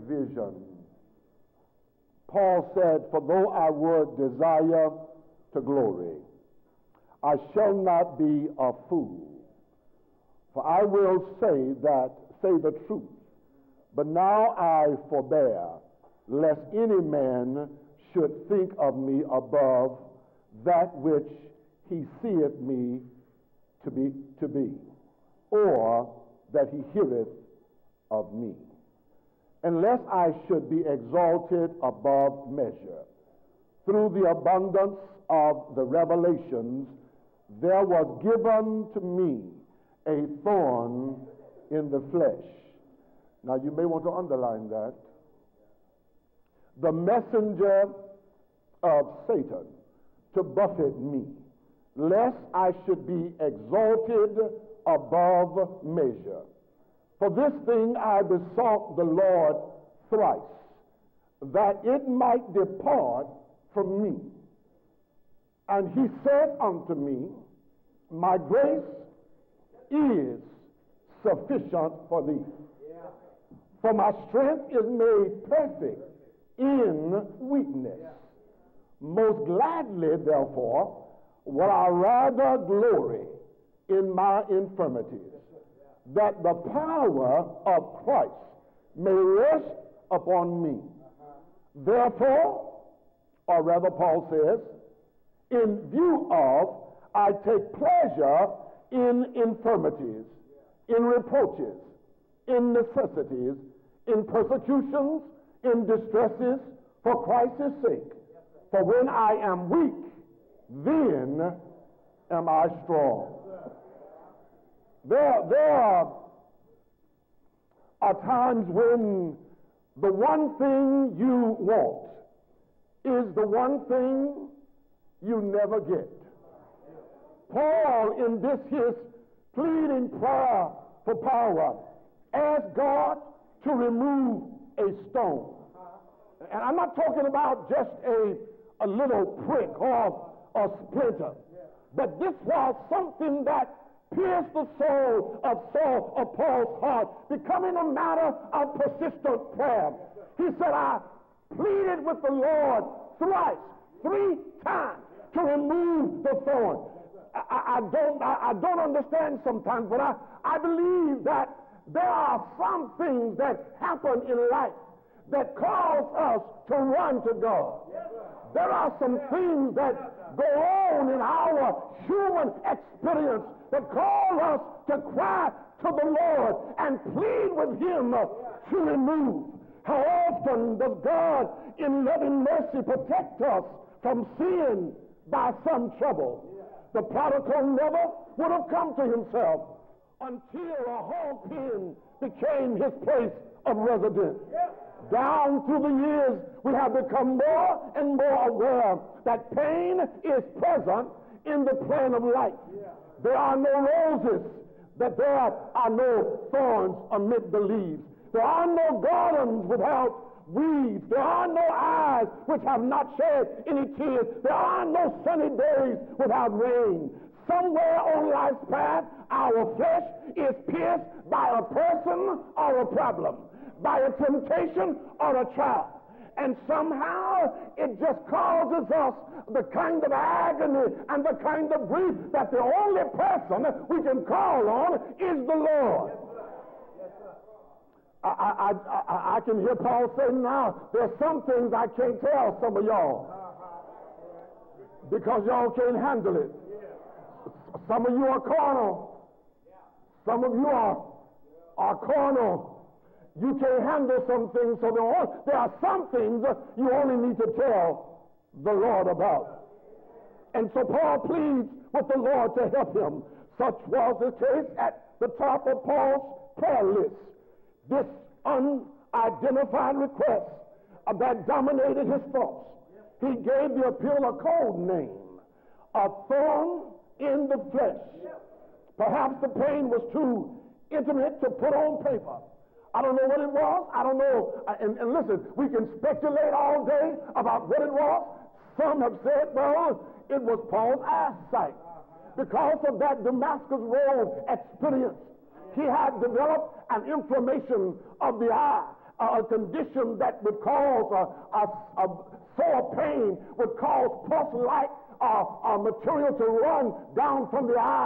vision. Paul said, "For though I would desire to glory, I shall not be a fool. For I will say the truth, but now I forbear, lest any man should think of me above that which he seeth me to be, or that he heareth of me. Unless I should be exalted above measure. Through the abundance of the revelations, there was given to me a thorn in the flesh." Now you may want to underline that. "The messenger of Satan to buffet me, lest I should be exalted above measure. For this thing I besought the Lord thrice, that it might depart from me. And he said unto me, My grace is sufficient for thee. For my strength is made perfect in weakness. Most gladly, therefore, will I rather glory in my infirmities, that the power of Christ may rest upon me. Therefore," or rather Paul says, "in view of, I take pleasure in infirmities, in reproaches, in necessities, in persecutions, in distresses, for Christ's sake. For when I am weak, then am I strong." There are times when the one thing you want is the one thing you never get. Paul, in this his pleading prayer for power, asked God to remove a stone. And I'm not talking about just a little prick or a splinter, but this was something that pierced the soul of Paul's heart, becoming a matter of persistent prayer. He said, "I pleaded with the Lord thrice, 3 times, to remove the thorn." I don't understand sometimes, but I believe that there are some things that happen in life that cause us to run to God. There are some things that go on in our human experience that call us to cry to the Lord and plead with Him to remove. How often does God, in loving mercy, protect us from sin by some trouble? The prodigal never would have come to himself until a hog pen became his place of residence. Down through the years, we have become more and more aware that pain is present in the plan of life. There are no roses, that there are no thorns amid the leaves. There are no gardens without weeds. There are no eyes which have not shed any tears. There are no sunny days without rain. Somewhere on life's path, our flesh is pierced by a person or a problem, by a temptation or a trial. And somehow it just causes us the kind of agony and the kind of grief that the only person we can call on is the Lord. I can hear Paul saying now, there's some things I can't tell some of y'all because y'all can't handle it. Some of you are carnal. Some of you are carnal. You can't handle some things, so there are some things you only need to tell the Lord about. And so Paul pleads with the Lord to help him. Such was the case at the top of Paul's prayer list. This unidentified request that dominated his thoughts. He gave the appeal a code name, a thorn in the flesh. Perhaps the pain was too intimate to put on paper. I don't know what it was. I don't know. And listen, we can speculate all day about what it was. Some have said, well, it was Paul's eyesight. Because of that Damascus Road experience, he had developed an inflammation of the eye. a condition that would cause a sore pain, would cause pus-like material to run down from the eye.